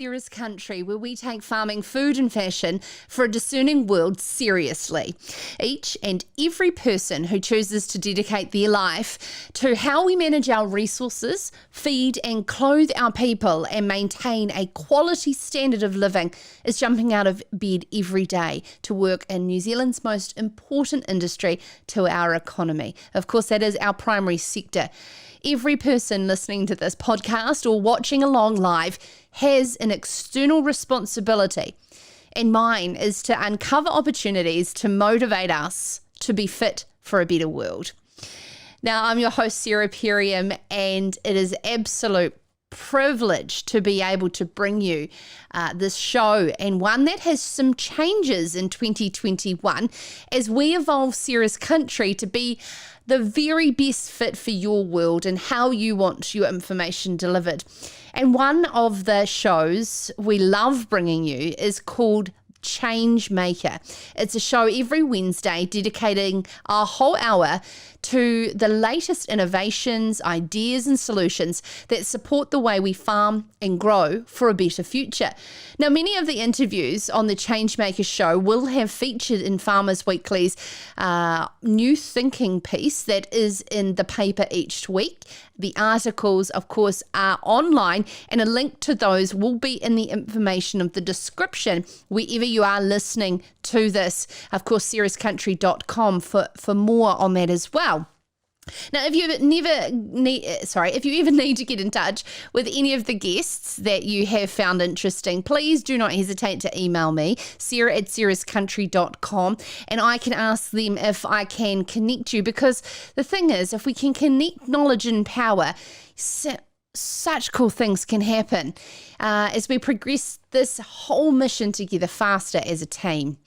Serious Country, where we take farming, food and fashion for a discerning world seriously. Each and every person who chooses to dedicate their life to how we manage our resources, feed and clothe our people and maintain a quality standard of living is jumping out of bed every day to work in New Zealand's most important industry to our economy. Of course, that is our primary sector. Every person listening to this podcast or watching along live has an external responsibility, and mine is to uncover opportunities to motivate us to be fit for a better world. Now, I'm your host, Sarah Perriam, and it is absolute privilege to be able to bring you this show, and one that has some changes in 2021 as we evolve Serious Country to be the very best fit for your world and how you want your information delivered. And one of the shows we love bringing you is called Change Maker. It's a show every Wednesday dedicating a whole hour to the latest innovations, ideas and solutions that support the way we farm and grow for a better future. Now, many of the interviews on the Changemaker show will have featured in Farmers Weekly's new thinking piece that is in the paper each week. The articles, of course, are online, and a link to those will be in the information of the description wherever you are listening to this. Of course, seriouscountry.com for more on that as well. Now, if you ever need to get in touch with any of the guests that you have found interesting, please do not hesitate to email me, sarah@seriouscountry.com, and I can ask them if I can connect you, because the thing is, if we can connect knowledge and power, such cool things can happen as we progress this whole mission together faster as a team.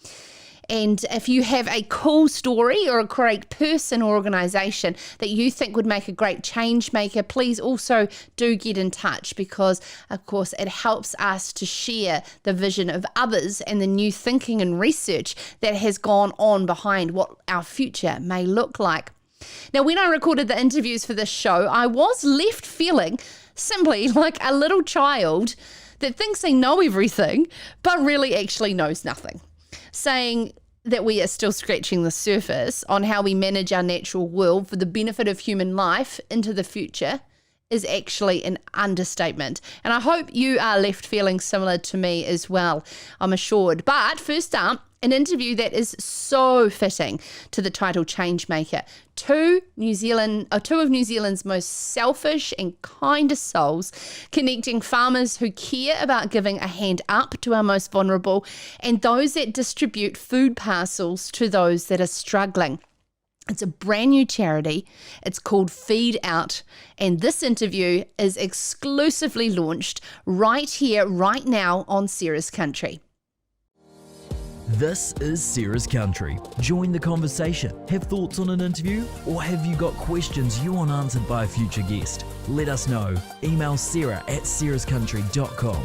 And if you have a cool story or a great person or organisation that you think would make a great change maker, please also do get in touch, because, of course, it helps us to share the vision of others and the new thinking and research that has gone on behind what our future may look like. Now, when I recorded the interviews for this show, I was left feeling simply like a little child that thinks they know everything, but really actually knows nothing. Saying that we are still scratching the surface on how we manage our natural world for the benefit of human life into the future is actually an understatement. And I hope you are left feeling similar to me as well, I'm assured. But first up, an interview that is so fitting to the title Changemaker. Two of New Zealand's most selfish and kindest souls, connecting farmers who care about giving a hand up to our most vulnerable and those that distribute food parcels to those that are struggling. It's a brand new charity. It's called Feed Out, and this interview is exclusively launched right here, right now on Serious Country. This is Serious Country. Join the conversation. Have thoughts on an interview? Or have you got questions you want answered by a future guest? Let us know. Email sarah@seriouscountry.com.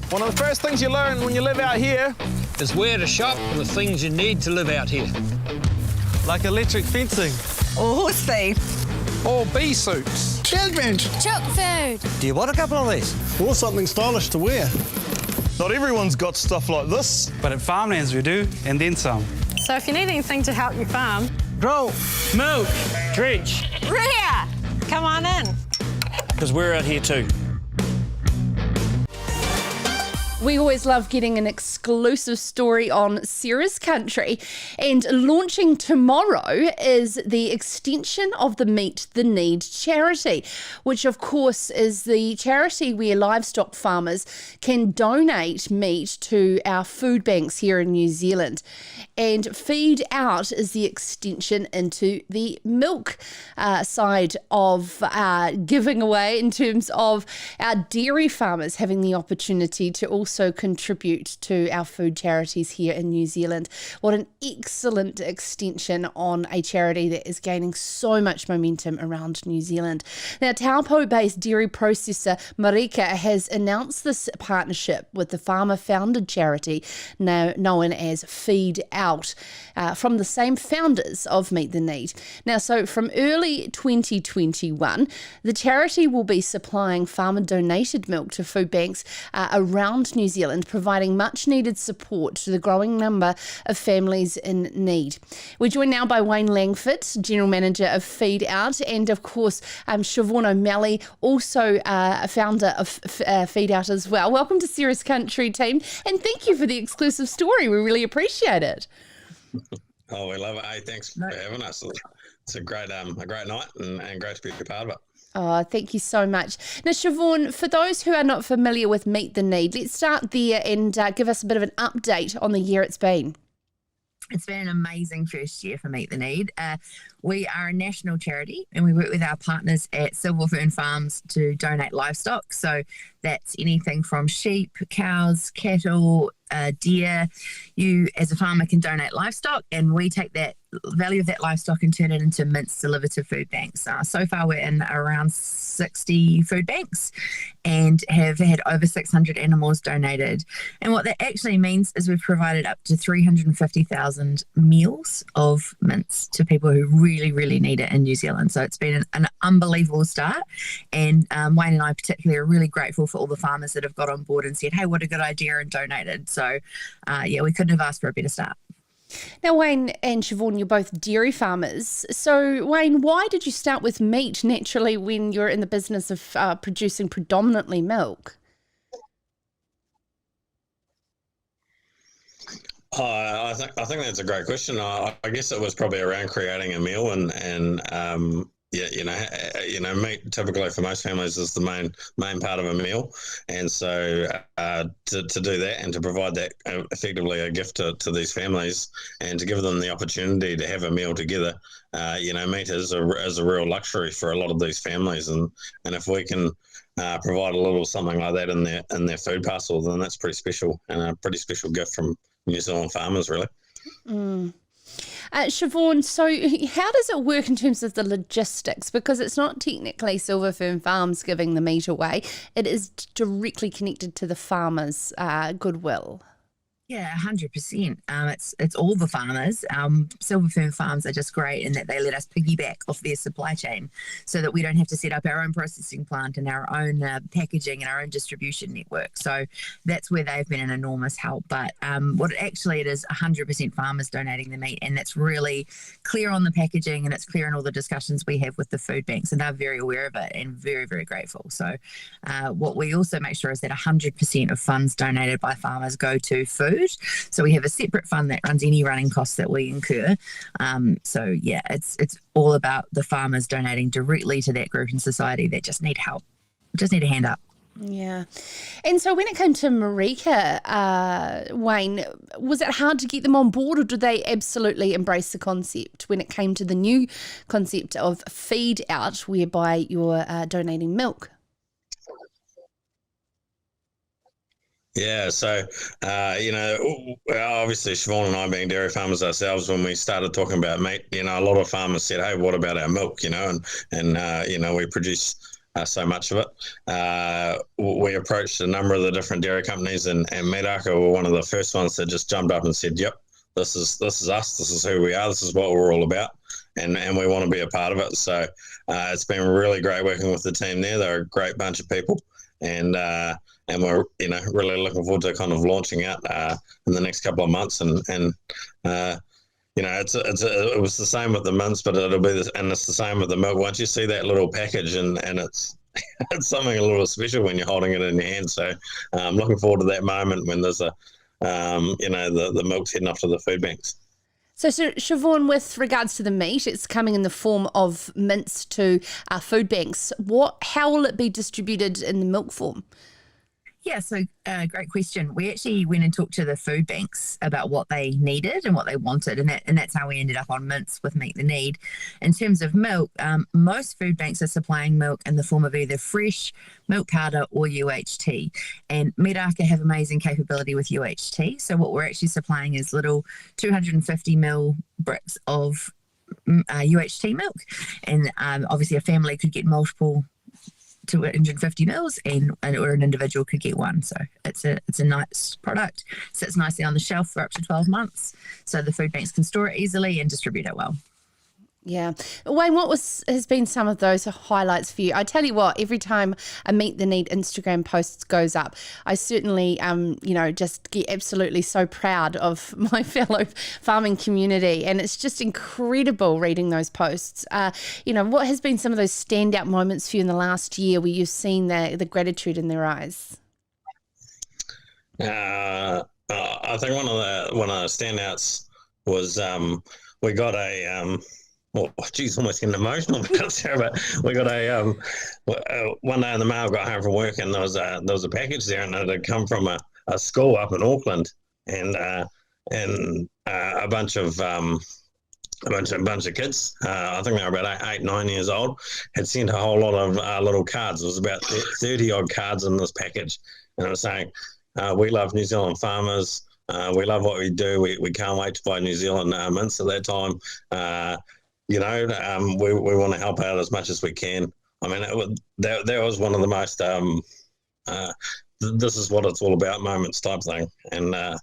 One of the first things you learn when you live out here is where to shop for the things you need to live out here. like electric fencing, or horse feed, or bee suits. Children. Chook food. Do you want a couple of these? Or something stylish to wear. Not everyone's got stuff like this. But at Farmlands we do, and then some. So if you need anything to help you farm, Grow, milk, dredge, Rhea, come on in. because we're out here too. We always love getting an exclusive story on Sarah's Country, and launching tomorrow is the extension of the Meet the Need charity, which of course is the charity where livestock farmers can donate meat to our food banks here in New Zealand. And Feed Out is the extension into the milk side of giving away, in terms of our dairy farmers having the opportunity to also contribute to our food charities here in New Zealand. What an excellent extension on a charity that is gaining so much momentum around New Zealand. Now, Taupo-based dairy processor Miraka has announced this partnership with the farmer-founded charity now known as Feed Out, from the same founders of Meet the Need. Now, so from early 2021, the charity will be supplying farmer-donated milk to food banks around New Zealand, providing much-needed support to the growing number of families in need. We're joined now by Wayne Langford, General Manager of Feed Out, and of course, Siobhan O'Malley, also a founder of Feed Out as well. Welcome to Sarah's Country, team, and thank you for the exclusive story. We really appreciate it. Oh, we love it. Hey, thanks for having us. It's a great night and great to be a part of it. Oh, thank you so much. Now, Siobhan, for those who are not familiar with Meet the Need, let's start there and give us a bit of an update on the year it's been. It's been an amazing first year for Meet the Need. We are a national charity and we work with our partners at Silverfern Farms to donate livestock. So that's anything from sheep, cows, cattle, deer. You as a farmer can donate livestock, and we take that value of that livestock and turn it into mince delivered to food banks. So far we're in around 60 food banks and have had over 600 animals donated. And what that actually means is we've provided up to 350,000 meals of mince to people who really, really need it in New Zealand. So it's been an unbelievable start. And Wayne and I particularly are really grateful for all the farmers that have got on board and said, hey, what a good idea, and donated. So we couldn't have asked for a better start. Now, Wayne and Siobhan, you're both dairy farmers. So, Wayne, why did you start with meat naturally when you're in the business of producing predominantly milk? I think that's a great question. I guess it was probably around creating a meal and meat typically for most families is the main part of a meal, and so to do that and to provide that effectively a gift to these families and to give them the opportunity to have a meal together, meat is a real luxury for a lot of these families, and if we can provide a little something like that in their food parcel, then that's pretty special and a pretty special gift from New Zealand farmers, really. Siobhan, so how does it work in terms of the logistics? Because it's not technically Silverfern Farms giving the meat away. It is directly connected to the farmers' goodwill. Yeah, 100%. It's all the farmers. Silverfern Farms are just great in that they let us piggyback off their supply chain so that we don't have to set up our own processing plant and our own packaging and our own distribution network. So that's where they've been an enormous help. But it is 100% farmers donating the meat, and that's really clear on the packaging, and it's clear in all the discussions we have with the food banks, and they're very aware of it and very, very grateful. So what we also make sure is that 100% of funds donated by farmers go to food. So we have a separate fund that runs any running costs that we incur. It's all about the farmers donating directly to that group in society that just need help, just need a hand up. Yeah. And so when it came to Miraka, Wayne, was it hard to get them on board, or did they absolutely embrace the concept when it came to the new concept of Feed Out, whereby you're donating milk? Yeah, so, obviously Siobhan and I being dairy farmers ourselves, when we started talking about meat, a lot of farmers said, hey, what about our milk, and we produce so much of it. We approached a number of the different dairy companies, and Miraka were one of the first ones that just jumped up and said, yep, this is us, this is who we are, this is what we're all about, and we want to be a part of it. So it's been really great working with the team there. They're a great bunch of people, and we're really looking forward to kind of launching out in the next couple of months, and it was the same with the mince, but it'll be and it's the same with the milk. Once you see that little package and it's it's something a little special when you're holding it in your hand. So I'm looking forward to that moment when there's the milk's heading off to the food banks. So Siobhan, with regards to the meat, it's coming in the form of mince to food banks. How will it be distributed in the milk form? Yeah, so great question. We actually went and talked to the food banks about what they needed and what they wanted, and that's how we ended up on mince with Meet the Need. In terms of milk, most food banks are supplying milk in the form of either fresh, milk powder, or UHT. And Miraka have amazing capability with UHT. So what we're actually supplying is little 250ml bricks of UHT milk, and obviously a family could get multiple 250 mils, or an individual could get one. So it's a nice product. Sits nicely on the shelf for up to 12 months, so the food banks can store it easily and distribute it well. Yeah. Wayne, what has been some of those highlights for you? I tell you what, every time a Meet the Need Instagram post goes up, I certainly, just get absolutely so proud of my fellow farming community. And it's just incredible reading those posts. What has been some of those standout moments for you in the last year where you've seen the gratitude in their eyes? I think one of the standouts was we got a almost getting emotional because we got a one day in the mail, got home from work, and there was a package there, and it had come from a school up in Auckland, and a bunch of kids, I think they were about 8-9 years old, had sent a whole lot of little cards. There was about 30 odd cards in this package, and it was saying, "We love New Zealand farmers. We love what we do. We can't wait to buy New Zealand mince at that time. We want to help out as much as we can." I mean, that was one of the most this is what it's all about moments type thing, and to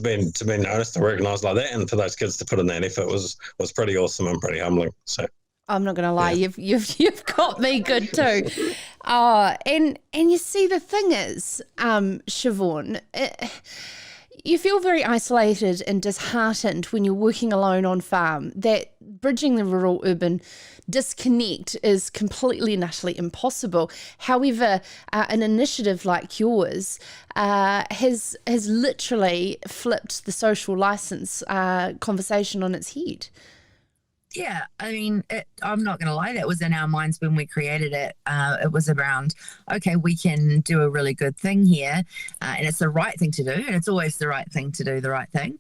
be noticed and recognised like that, and for those kids to put in that effort was pretty awesome and pretty humbling. So I'm not going to lie, you've got me good too. And you see, the thing is, Siobhan, you feel very isolated and disheartened when you're working alone on farm, that bridging the rural-urban disconnect is completely and utterly impossible. However, an initiative like yours has literally flipped the social license conversation on its head. Yeah, I mean, I'm not going to lie, that was in our minds when we created it. It was around, okay, we can do a really good thing here, and it's the right thing to do, and it's always the right thing to do the right thing.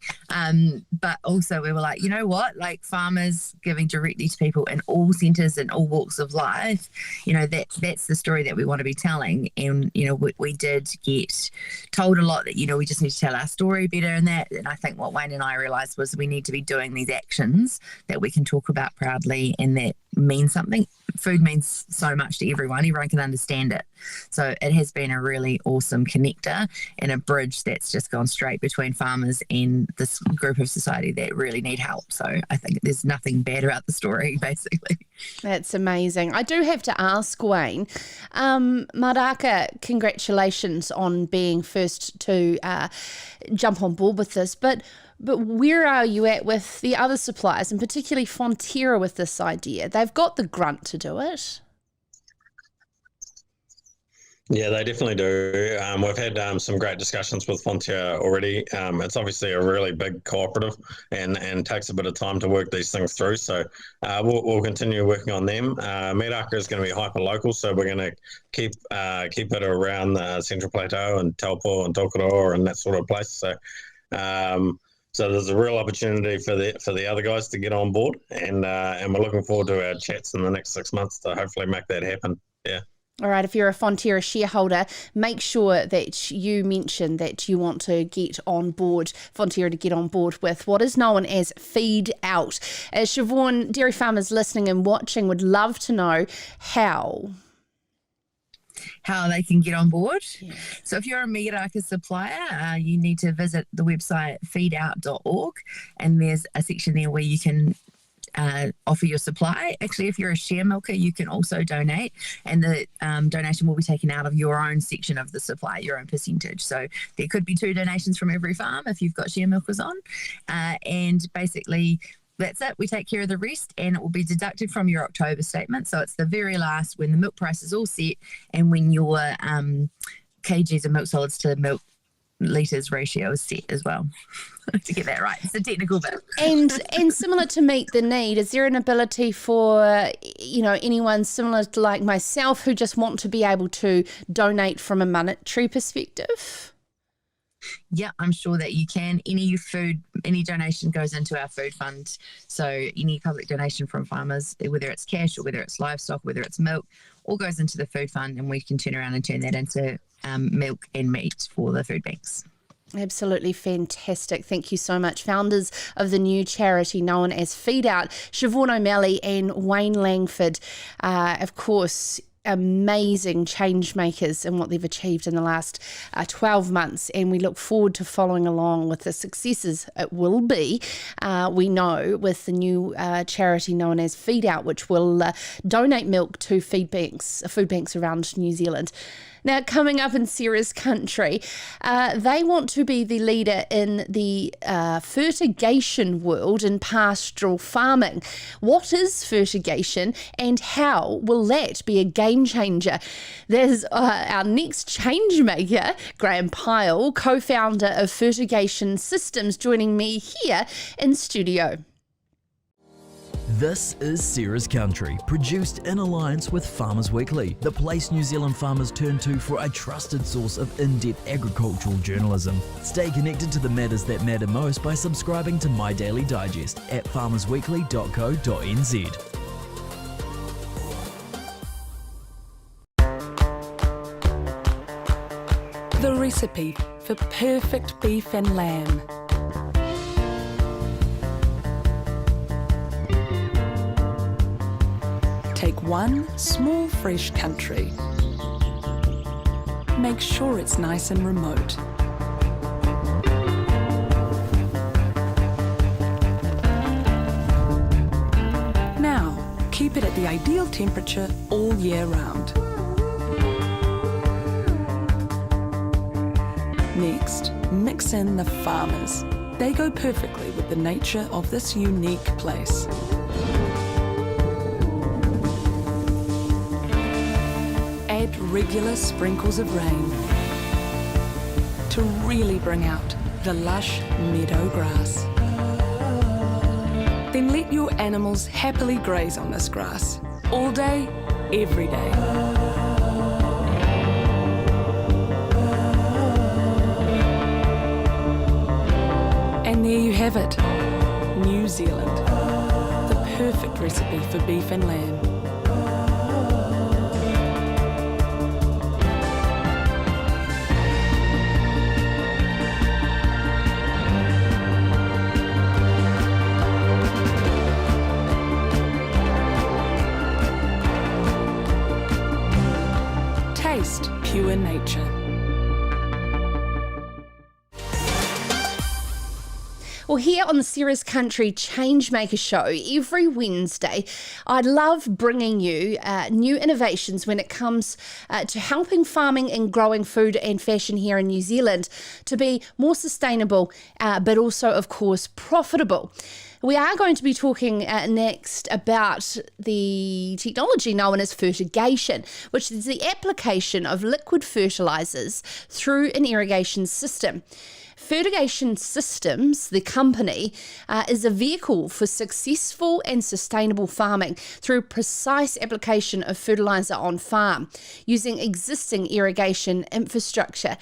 But also we were like, you know what, like farmers giving directly to people in all centres and all walks of life, that's the story that we want to be telling. And, we did get told a lot that, we just need to tell our story better and that. And I think what Wayne and I realised was we need to be doing these actions that we can talk about proudly and that means something. Food means so much to everyone can understand it. So it has been a really awesome connector and a bridge that's just gone straight between farmers and this group of society that really need help. So I think there's nothing bad about the story, basically. That's amazing. I do have to ask, Wayne, Miraka, congratulations on being first to jump on board with this, but where are you at with the other suppliers, and particularly Fonterra, with this idea? They've got the grunt to do it. Yeah, they definitely do. We've had some great discussions with Fonterra already. It's obviously a really big cooperative and takes a bit of time to work these things through. So we'll continue working on them. Miraka is going to be hyper-local, so we're going to keep it around the Central Plateau and Taupo and Tokoroa and that sort of place. So so there's a real opportunity for the other guys to get on board, and we're looking forward to our chats in the next 6 months to hopefully make that happen. Yeah. All right, if you're a Fonterra shareholder, make sure that you mention that you want to get on board, Fonterra to get on board with what is known as Feed Out. As Siobhan, dairy farmers listening and watching would love to know how they can get on board. Yeah. So if you're a Miraka supplier, you need to visit the website feedout.org, and there's a section there where you can offer your supply. Actually, if you're a share milker, you can also donate, and the donation will be taken out of your own section of the supply, your own percentage. So there could be 2 donations from every farm if you've got share milkers on, and basically that's it. We take care of the rest, and it will be deducted from your October statement. So it's the very last when the milk price is all set and when your kgs of milk solids to milk litres ratio is set as well. To get that right. It's a technical bit. And similar to Meet the Need, is there an ability for, anyone similar to like myself who just want to be able to donate from a monetary perspective? Yeah, I'm sure that you can. Any donation goes into our food fund. So any public donation from farmers, whether it's cash or whether it's livestock, whether it's milk, all goes into the food fund, and we can turn around and turn that into milk and meat for the food banks. Absolutely fantastic. Thank you so much. Founders of the new charity known as Feed Out, Siobhan O'Malley and Wayne Langford, of course, amazing change makers in what they've achieved in the last 12 months, and we look forward to following along with the successes it will be, we know, with the new charity known as Feed Out, which will donate milk to food banks around New Zealand. Now, coming up in Sarah's country, they want to be the leader in the fertigation world in pastoral farming. What is fertigation and how will that be a game changer? There's our next change maker, Graeme Pile, co-founder of Fertigation Systems, joining me here in studio. This is Sarah's Country, produced in alliance with Farmers Weekly, the place New Zealand farmers turn to for a trusted source of in-depth agricultural journalism. Stay connected to the matters that matter most by subscribing to My Daily Digest at farmersweekly.co.nz. The recipe for perfect beef and lamb. Take one small fresh country. Make sure it's nice and remote. Now, keep it at the ideal temperature all year round. Next, mix in the farmers. They go perfectly with the nature of this unique place. Add regular sprinkles of rain to really bring out the lush meadow grass. Then let your animals happily graze on this grass all day, every day. And there you have it, New Zealand, the perfect recipe for beef and lamb. Taste pure nature. Well, here on the Sarah's Country Changemaker Show, every Wednesday, I love bringing you new innovations when it comes to helping farming and growing food and fashion here in New Zealand to be more sustainable, but also, of course, profitable. We are going to be talking next about the technology known as fertigation, which is the application of liquid fertilisers through an irrigation system. Fertigation Systems, the company, is a vehicle for successful and sustainable farming through precise application of fertiliser on farm using existing irrigation infrastructure.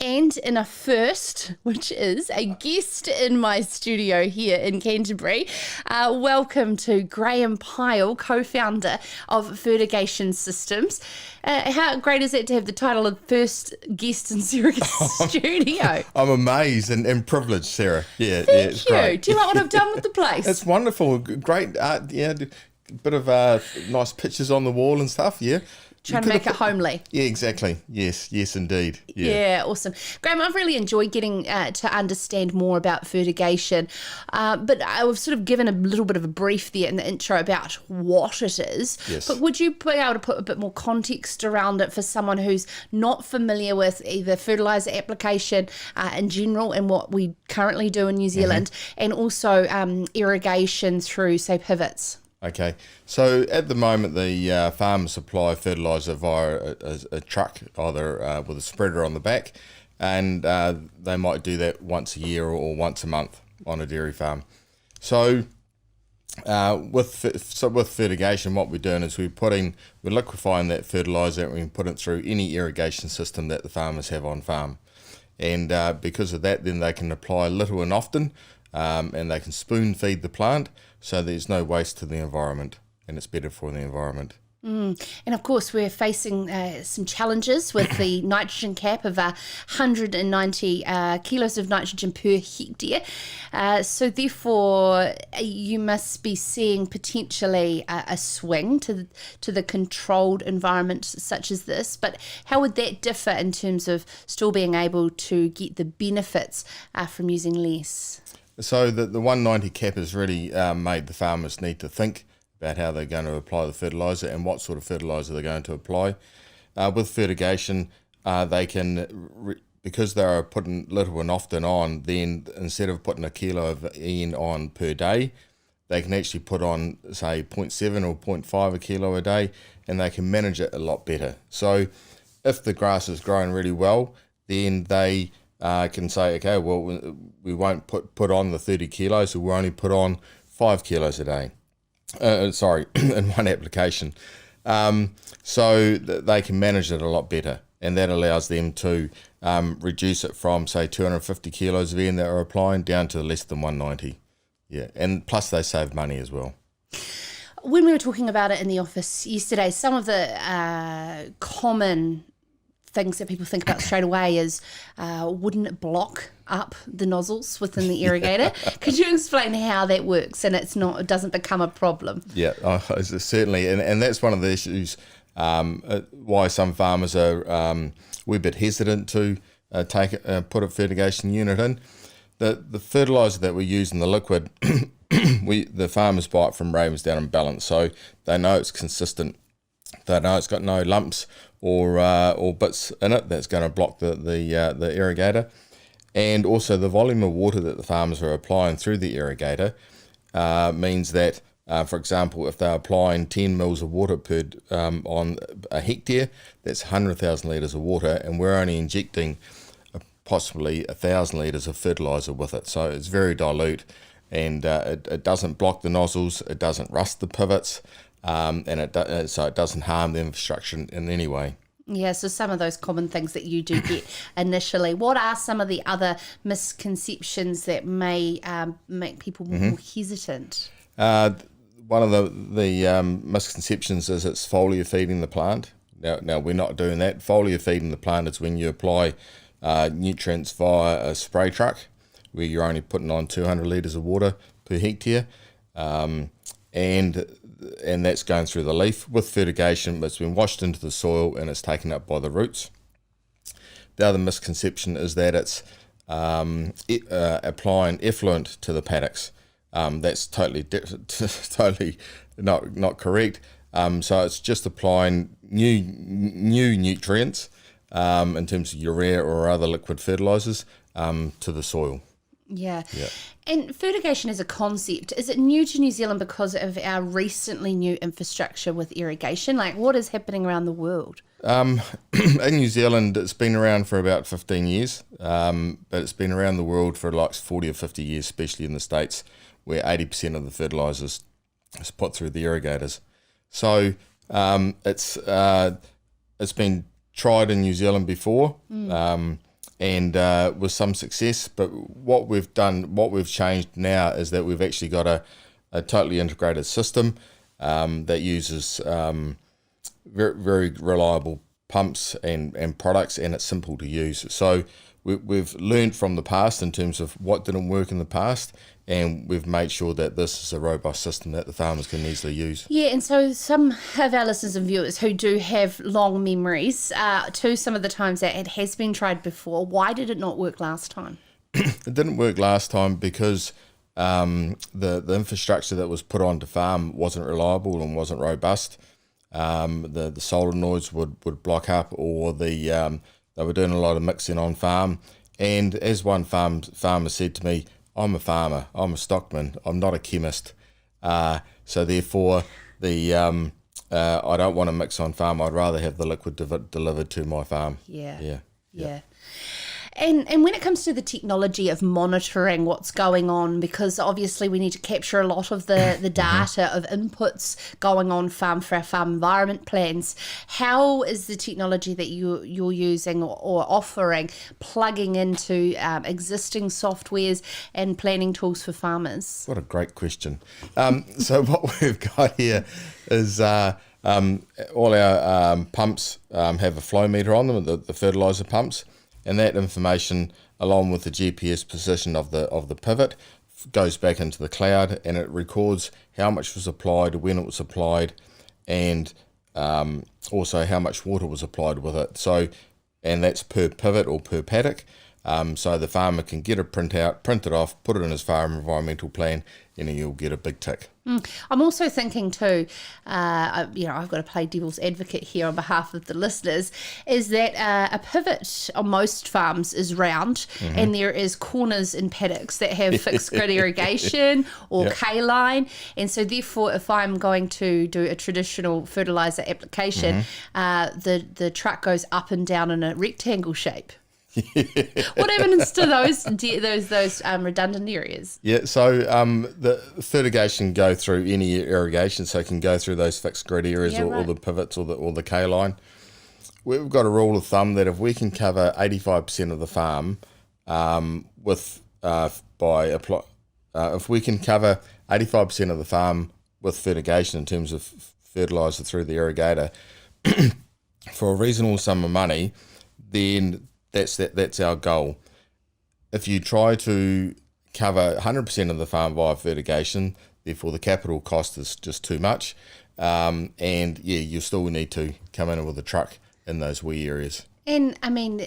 And in a first, which is a guest in my studio here in Canterbury, welcome to Graeme Pile, co-founder of Fertigation Systems. How great is it to have the title of first guest in Sarah's studio? I'm amazed and privileged, Sarah. Yeah, Thank you. Great. Do you like what I've done with the place? It's wonderful. Great art. Yeah, bit of nice pictures on the wall and stuff. Yeah, Trying to make it homely. Yeah, exactly. Yes, indeed. Yeah, awesome. Graeme, I've really enjoyed getting to understand more about fertigation, but I've sort of given a little bit of a brief there in the intro about what it is. Yes. But would you be able to put a bit more context around it for someone who's not familiar with either fertiliser application in general and what we currently do in New Zealand, and also irrigation through, say, pivots? Okay, so at the moment the farmers supply fertiliser via a truck, either with a spreader on the back, and they might do that once a year or once a month on a dairy farm. So with fertigation, what we're doing is we're liquefying that fertiliser and we put it through any irrigation system that the farmers have on farm, and because of that, then they can apply little and often, and they can spoon feed the plant, so there's no waste to the environment, and it's better for the environment. And of course, we're facing some challenges with the nitrogen cap of 190 kilos of nitrogen per hectare. So therefore, you must be seeing potentially a swing to the controlled environment such as this. But how would that differ in terms of still being able to get the benefits from using less? So the 190 cap has really made the farmers need to think about how they're going to apply the fertiliser and what sort of fertiliser they're going to apply. With fertigation, they can, because they are putting little and often on, then instead of putting a kilo of N on per day, they can actually put on, say, 0.7 or 0.5 a kilo a day, and they can manage it a lot better. So if the grass is growing really well, then they can say, okay, well, we won't put on the 30 kilos, so we'll only put on 5 kilos a day. In one application. So they can manage it a lot better, and that allows them to reduce it from, say, 250 kilos of N that are applying down to less than 190. Yeah, and plus they save money as well. When we were talking about it in the office yesterday, some of the common things that people think about straight away is wouldn't it block up the nozzles within the irrigator? Could you explain how that works and it doesn't become a problem? Yeah, certainly, and that's one of the issues why some farmers are we're a bit hesitant to put a fertigation unit in. The fertiliser that we use in the liquid, the farmers buy it from Ravensdown and Balance, so they know it's consistent. They know it's got no lumps or bits in it that's going to block the irrigator, and also the volume of water that the farmers are applying through the irrigator means that, for example, if they're applying 10 mils of water per on a hectare, that's 100,000 litres of water, and we're only injecting possibly 1,000 litres of fertiliser with it. So it's very dilute, and it doesn't block the nozzles, it doesn't rust the pivots. So it doesn't harm the infrastructure in any way. Yeah, so some of those common things that you do get initially. What are some of the other misconceptions that may make people more hesitant? One of the misconceptions is it's foliar feeding the plant. Now we're not doing that. Foliar feeding the plant is when you apply nutrients via a spray truck, where you're only putting on 200 litres of water per hectare. And that's going through the leaf. With fertigation, it's been washed into the soil and it's taken up by the roots. The other misconception is that it's applying effluent to the paddocks. That's totally not correct. So it's just applying new nutrients in terms of urea or other liquid fertilisers to the soil. Yeah. And fertigation as a concept, is it new to New Zealand because of our recently new infrastructure with irrigation? Like, what is happening around the world? In New Zealand, it's been around for about 15 years, but it's been around the world for like 40 or 50 years, especially in the States, where 80% of the fertilisers is put through the irrigators. So it's been tried in New Zealand before. And with some success, but what we've changed now is that we've actually got a totally integrated system that uses very, very reliable pumps and products, and it's simple to use. So we've learned from the past in terms of what didn't work in the past, and we've made sure that this is a robust system that the farmers can easily use. Yeah, and so some of our listeners and viewers who do have long memories to some of the times that it has been tried before, why did it not work last time? It didn't work last time because the infrastructure that was put onto farm wasn't reliable and wasn't robust. The solenoids would block up, or they were doing a lot of mixing on farm. And as one farmer said to me, I'm a farmer, I'm a stockman, I'm not a chemist. So therefore, I don't want to mix on farm. I'd rather have the liquid delivered to my farm. Yeah. And when it comes to the technology of monitoring what's going on, because obviously we need to capture a lot of the data of inputs going on farm for our farm environment plans, how is the technology that you're using or offering plugging into existing softwares and planning tools for farmers? What a great question. So what we've got here is all our pumps have a flow meter on them, the fertiliser pumps. And that information, along with the GPS position of the pivot, goes back into the cloud, and it records how much was applied, when it was applied, and also how much water was applied with it. So, and that's per pivot or per paddock. So the farmer can get a printout, print it off, put it in his farm environmental plan, and then you'll get a big tick. I'm also thinking too, I've got to play devil's advocate here on behalf of the listeners, is that a pivot on most farms is round, and there is corners in paddocks that have fixed grid irrigation or K-line, and so therefore if I'm going to do a traditional fertiliser application, the truck goes up and down in a rectangle shape. What happens to those redundant areas? Yeah, so the fertigation go through any irrigation, so it can go through those fixed grid areas or the pivots or the K line. We've got a rule of thumb that if we can cover 85% of the farm if we can cover 85% of the farm with fertigation in terms of fertiliser through the irrigator for a reasonable sum of money, then that's our goal. If you try to cover 100% of the farm via fertigation, therefore the capital cost is just too much, and you still need to come in with a truck in those wee areas. And I mean,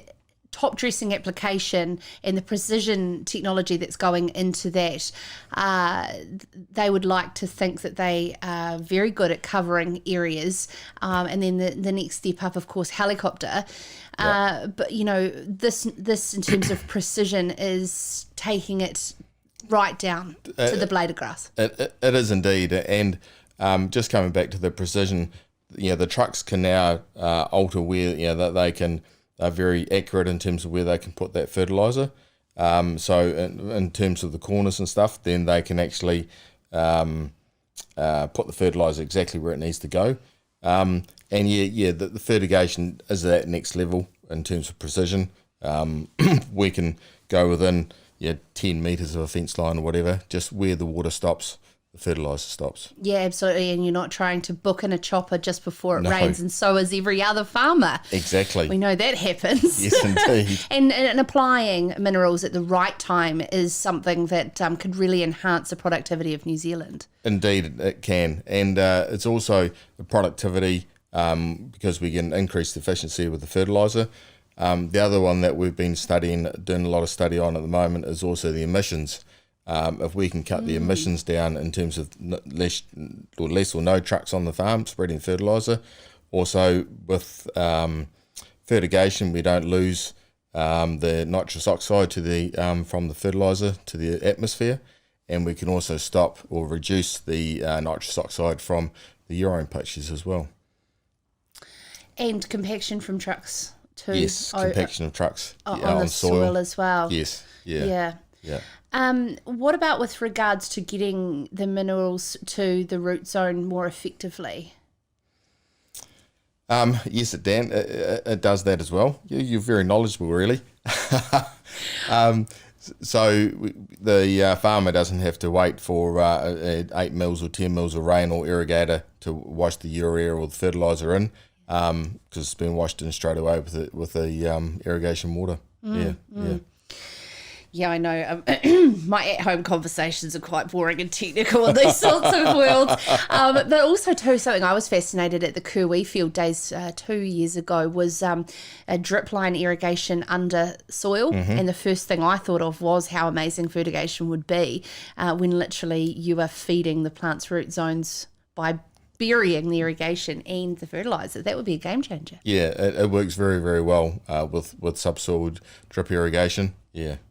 top dressing application and the precision technology that's going into that, they would like to think that they are very good at covering areas, and then the next step up, of course, helicopter. But this in terms of precision is taking it right down to the blade of grass. It is indeed, and just coming back to the precision, the trucks can now alter where that they're very accurate in terms of where they can put that fertiliser. So in terms of the corners and stuff, then they can actually put the fertiliser exactly where it needs to go. The fertigation is at that next level in terms of precision. We can go within 10 metres of a fence line or whatever, just where the water stops, the fertiliser stops. Yeah, absolutely, and you're not trying to book in a chopper just before it rains, and so is every other farmer. Exactly. We know that happens. Yes, indeed. and applying minerals at the right time is something that could really enhance the productivity of New Zealand. Indeed, it can, and it's also the productivity because we can increase the efficiency with the fertiliser. The other one that we've been doing a lot of study on at the moment is also the emissions. If we can cut the emissions down in terms of less or no trucks on the farm spreading fertiliser. Also with fertigation, we don't lose the nitrous oxide from the fertiliser to the atmosphere, and we can also stop or reduce the nitrous oxide from the urine pitches as well. And compaction from trucks too. Yes, compaction of trucks on the soil as well. Yes, yeah. What about with regards to getting the minerals to the root zone more effectively? Yes, it does that as well. You're very knowledgeable, really. So the farmer doesn't have to wait for 8 mils or 10 mils of rain or irrigator to wash the urea or the fertiliser in. because it's been washed in straight away with the irrigation water. Yeah, I know. My at-home conversations are quite boring and technical in these sorts of worlds. But also, too, something I was fascinated at the Kiwi field days 2 years ago was a drip line irrigation under soil. And the first thing I thought of was how amazing fertigation would be when literally you are feeding the plant's root zones by burying the irrigation and the fertiliser. That would be a game changer. Yeah, it works very, very well with subsoil drip irrigation.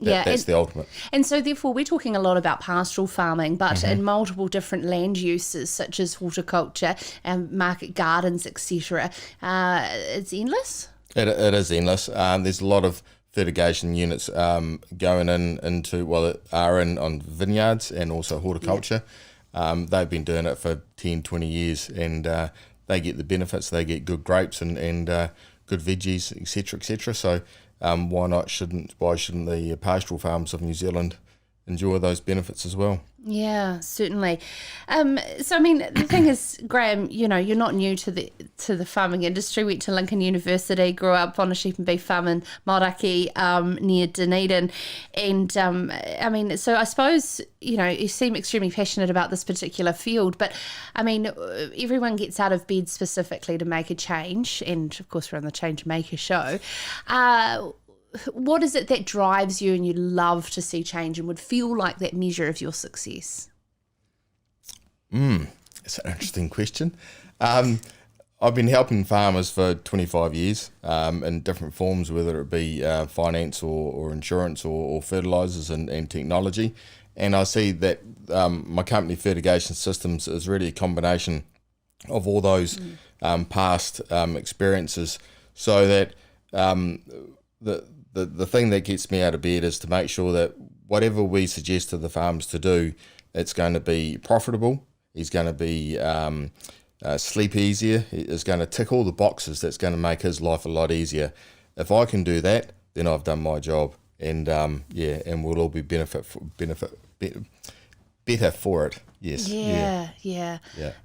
That's the ultimate. And so therefore we're talking a lot about pastoral farming, but in multiple different land uses such as horticulture and market gardens, etc. It's endless? It is endless. There's a lot of fertigation units going on vineyards and also horticulture. They've been doing it for 10, 20 years and they get the benefits. They get good grapes and good veggies, etc., etc. So why shouldn't the pastoral farms of New Zealand enjoy those benefits as well? Yeah, certainly. So I mean, the thing is, Graeme, you're not new to the farming industry. Went to Lincoln University, grew up on a sheep and beef farm in Miraka near Dunedin, and I mean, so I suppose you seem extremely passionate about this particular field. But I mean, everyone gets out of bed specifically to make a change, and of course, we're on the Change Maker show. What is it that drives you and you love to see change and would feel like that measure of your success? That's an interesting question. I've been helping farmers for 25 years in different forms, whether it be finance or insurance or fertilisers and technology. And I see that my company, Fertigation Systems, is really a combination of all those past experiences, so that the thing that gets me out of bed is to make sure that whatever we suggest to the farmers to do, it's going to be profitable. He's going to be sleep easier. It's going to tick all the boxes. That's going to make his life a lot easier. If I can do that, then I've done my job, and and we'll all be better for it. Yes. Yeah.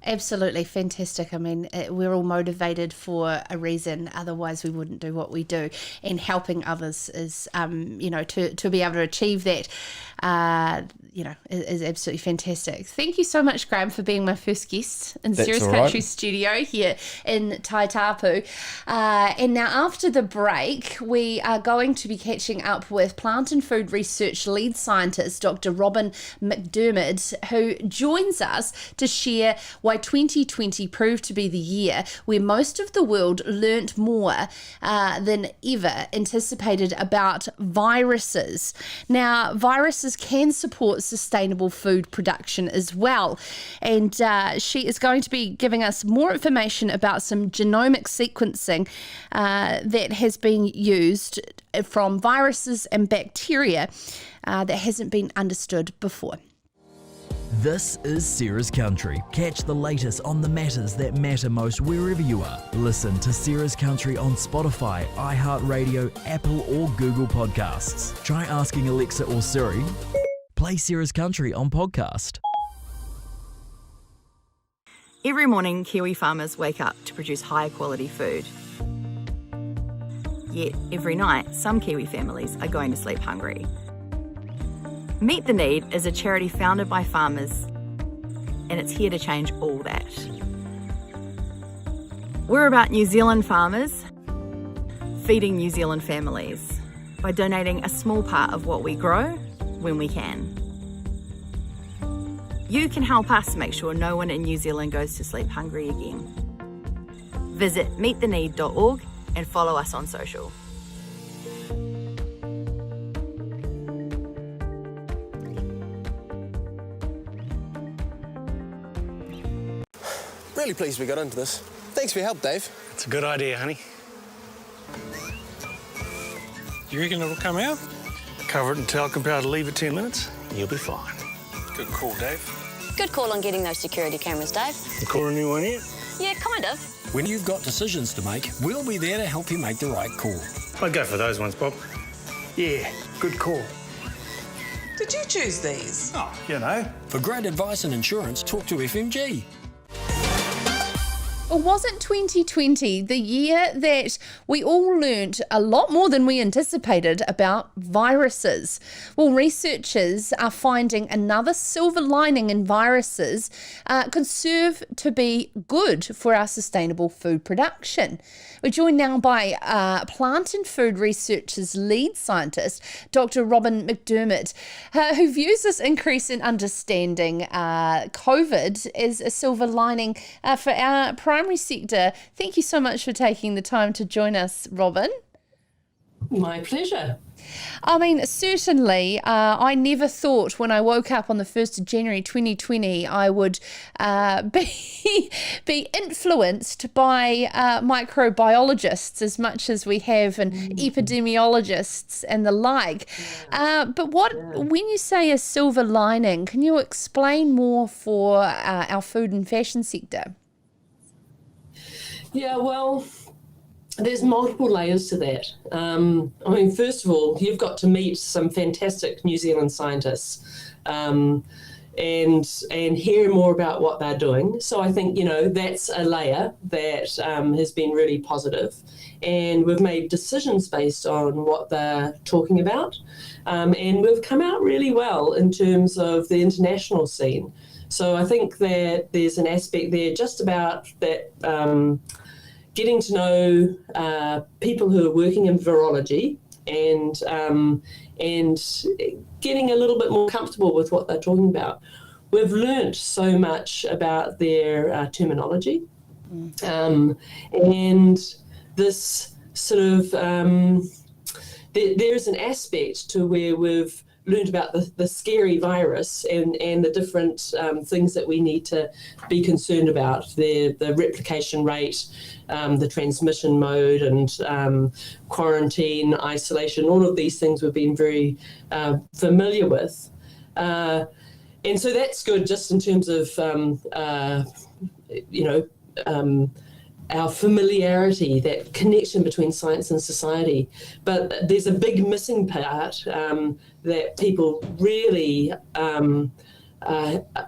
Absolutely fantastic. I mean, we're all motivated for a reason. Otherwise, we wouldn't do what we do. And helping others is, to be able to achieve that, is absolutely fantastic. Thank you so much, Graeme, for being my first guest in Serious Country Studio here in Taitapu. And now, after the break, we are going to be catching up with Plant and Food Research lead scientist, Dr. Robin MacDiarmid, who joins us to share why 2020 proved to be the year where most of the world learnt more than ever anticipated about viruses. Now, viruses can support sustainable food production as well. And she is going to be giving us more information about some genomic sequencing that has been used from viruses and bacteria that hasn't been understood before. This is Sarah's Country. Catch the latest on the matters that matter most wherever you are. Listen to Sarah's Country on Spotify, iHeartRadio, Apple or Google Podcasts. Try asking Alexa or Siri. Play Sarah's Country on podcast. Every morning, Kiwi farmers wake up to produce high quality food. Yet, every night, some Kiwi families are going to sleep hungry. Meet the Need is a charity founded by farmers, and it's here to change all that. We're about New Zealand farmers feeding New Zealand families by donating a small part of what we grow when we can. You can help us make sure no one in New Zealand goes to sleep hungry again. Visit meettheneed.org and follow us on social. Really pleased we got into this. Thanks for your help, Dave. It's a good idea, honey. Do you reckon it'll come out? Cover it in talcum powder, leave it 10 minutes, you'll be fine. Good call, Dave. Good call on getting those security cameras, Dave. You call a new one yet? Yeah, kind of. When you've got decisions to make, we'll be there to help you make the right call. I'd go for those ones, Bob. Yeah, good call. Did you choose these? Oh, you know. For great advice and insurance, talk to FMG. Well, wasn't 2020 the year that we all learnt a lot more than we anticipated about viruses? Well, researchers are finding another silver lining in viruses can serve to be good for our sustainable food production. We're joined now by plant and food research's lead scientist, Dr. Robin MacDiarmid, who views this increase in understanding COVID as a silver lining for our primary sector. Thank you so much for taking the time to join us, Robin. My pleasure. I mean, certainly, I never thought when I woke up on the 1st of January 2020 I would be influenced by microbiologists as much as we have and epidemiologists and the like. But when you say a silver lining, can you explain more for our food and fashion sector? Yeah, well, there's multiple layers to that. I mean, first of all, you've got to meet some fantastic New Zealand scientists and hear more about what they're doing. So I think, that's a layer that has been really positive. And we've made decisions based on what they're talking about. And we've come out really well in terms of the international scene. So I think that there's an aspect there just about that getting to know people who are working in virology and getting a little bit more comfortable with what they're talking about. We've learnt so much about their terminology, and this sort of there's an aspect to where we've learned about the scary virus and the different things that we need to be concerned about, the replication rate, the transmission mode and quarantine, isolation, all of these things we've been very familiar with. And so that's good just in terms of, our familiarity, that connection between science and society. But there's a big missing part that people really are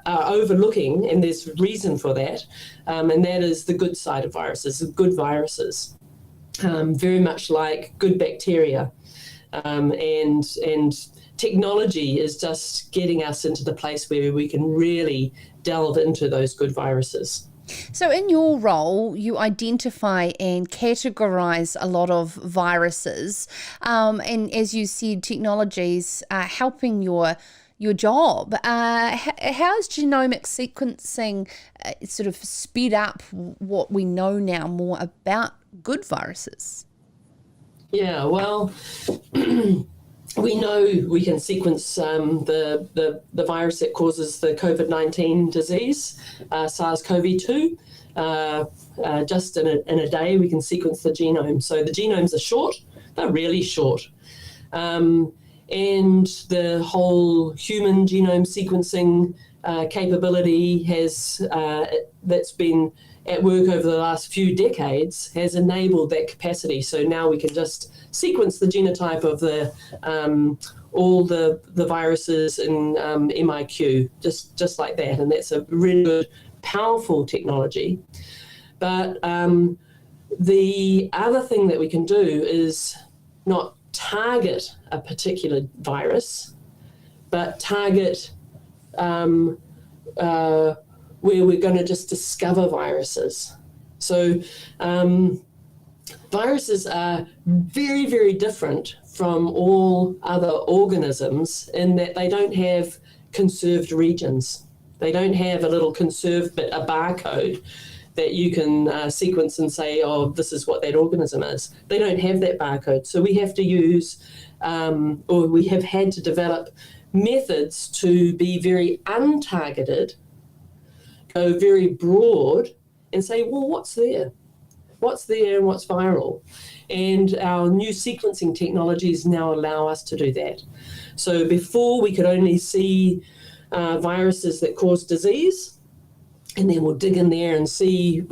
overlooking, and there's reason for that, and that is the good side of viruses, good viruses, very much like good bacteria. And technology is just getting us into the place where we can really delve into those good viruses. So in your role, you identify and categorise a lot of viruses. And as you said, technologies are helping your job. How has genomic sequencing sort of sped up what we know now more about good viruses? Yeah, well, we know we can sequence the virus that causes the COVID-19 disease, SARS-CoV-2. Just in a day, we can sequence the genome. So the genomes are short, they're really short. And the whole human genome sequencing capability that's been at work over the last few decades has enabled that capacity. So now we can just sequence the genotype of all the viruses in MIQ, just like that. And that's a really good, powerful technology. But the other thing that we can do is not target a particular virus, but target where we're going to just discover viruses. So viruses are very, very different from all other organisms in that they don't have conserved regions. They don't have a little conserved bit, a barcode that you can sequence and say, oh, this is what that organism is. They don't have that barcode. So we have to use, or we have had to develop methods to be very untargeted, go very broad and say, well, what's there? What's there and what's viral? And our new sequencing technologies now allow us to do that. So before we could only see viruses that cause disease, and then we'll dig in there and see,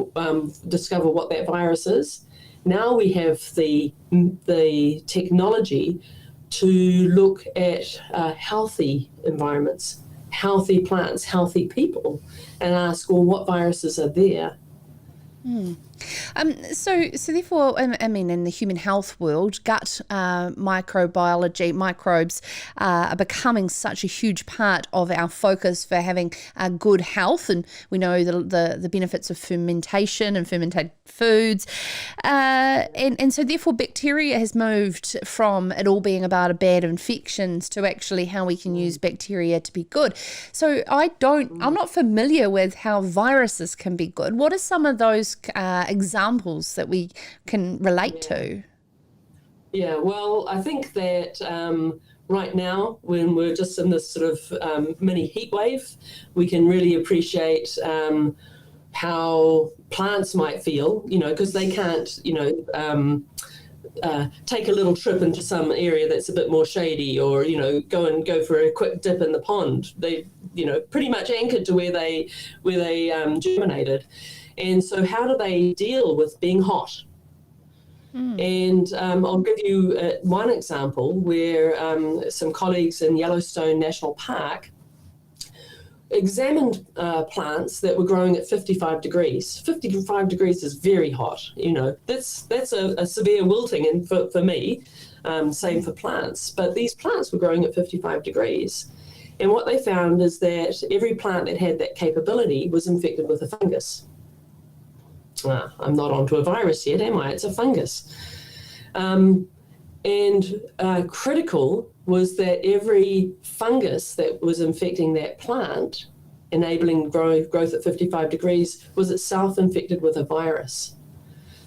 discover what that virus is. Now we have the technology to look at healthy environments, healthy plants, healthy people, and ask, well, what viruses are there? So therefore, I mean, in the human health world, gut microbiology, microbes are becoming such a huge part of our focus for having good health, and we know the benefits of fermentation and fermented foods, and so therefore bacteria has moved from it all being about a bad infections to actually how we can use bacteria to be good. So I'm not familiar with how viruses can be good. What are some of those examples that we can relate to? Yeah, well, I think that right now, when we're just in this sort of mini heat wave, we can really appreciate how plants might feel, because they can't, take a little trip into some area that's a bit more shady, or go for a quick dip in the pond. They pretty much anchored to where they germinated. And so how do they deal with being hot? And I'll give you one example where some colleagues in Yellowstone National Park examined plants that were growing at 55 degrees. 55 degrees is very hot. That's a severe wilting, and for me, same for plants. But these plants were growing at 55 degrees. And what they found is that every plant that had that capability was infected with a fungus. I'm not onto a virus yet, am I? It's a fungus. And critical was that every fungus that was infecting that plant, enabling growth at 55 degrees, was itself infected with a virus.